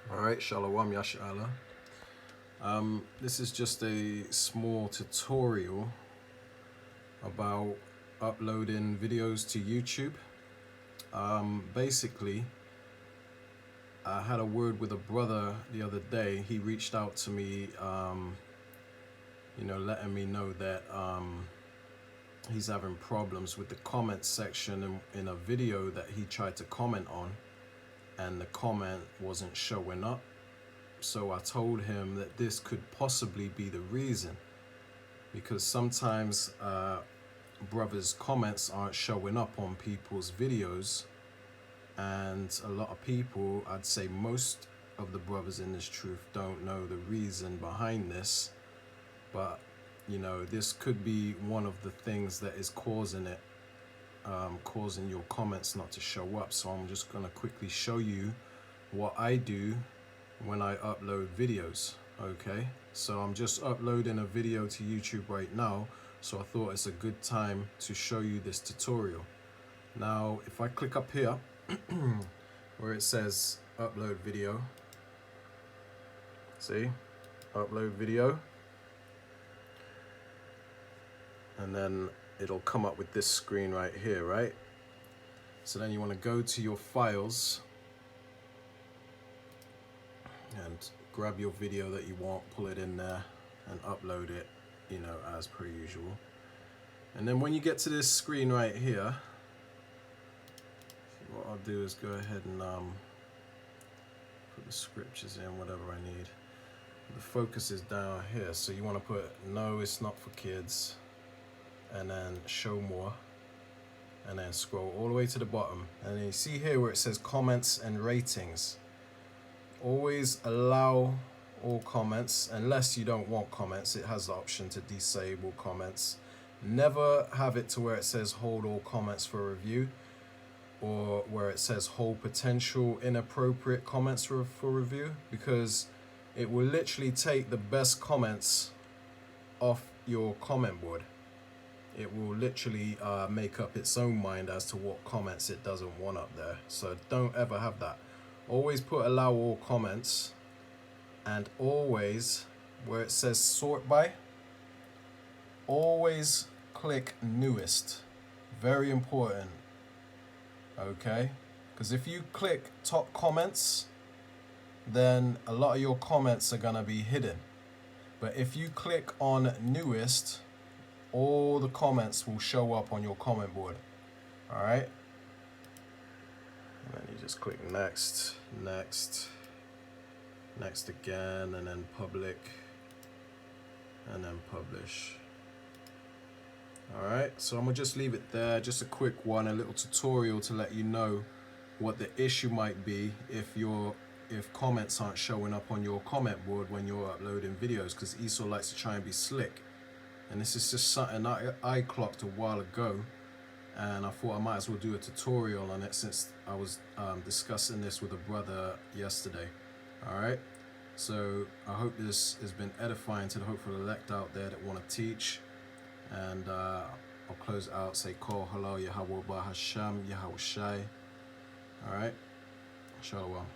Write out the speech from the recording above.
Alright, Shalom Yashala. This is just a small tutorial about uploading videos to YouTube. Basically, I had a word with a brother the other day. He reached out to me, letting me know that he's having problems with the comment section in a video that he tried to comment on, and the comment wasn't showing up. So I told him that this could possibly be the reason, because sometimes brothers' comments aren't showing up on people's videos, and a lot of people, I'd say most of the brothers in this truth, don't know the reason behind this. But this could be one of the things that is causing it, causing your comments not to show up. So I'm just going to quickly show you what I do when I upload videos. Okay, so I'm just uploading a video to YouTube right now, so I thought it's a good time to show you this tutorial. Now if I click up here where it says upload video, see, upload video, and then it'll come up with this screen right here, right? So then you want to go to your files and grab your video that you want, pull it in there and upload it, as per usual. And then when you get to this screen right here, what I'll do is go ahead and put the scriptures in, whatever I need. The focus is down here, so you want to put no, it's not for kids, and then show more, and then scroll all the way to the bottom, and then you see here where it says comments and ratings. Always allow all comments unless you don't want comments. It has the option to disable comments. Never have it to where it says hold all comments for review, or where it says hold potential inappropriate comments for review, because it will literally take the best comments off your comment board. It will literally make up its own mind as to what comments it doesn't want up there. So don't ever have that. Always put allow all comments, and always where it says sort by, always click newest. Very important. Okay, because if you click top comments, then a lot of your comments are gonna be hidden. But if you click on newest, all the comments will show up on your comment board. All right, and then you just click next, next, next again, and then public, and then publish. All right, so I'm gonna just leave it there. Just a quick one, a little tutorial to let you know what the issue might be if comments aren't showing up on your comment board when you're uploading videos, because Esau likes to try and be slick. And this is just something I clocked a while ago, and I thought I might as well do a tutorial on it since I was discussing this with a brother yesterday. All right, so I hope this has been edifying to the hopeful elect out there that want to teach. And I'll close it out, say call hello Yahweh ahchyam Yahweh Shai. All right, Shalom.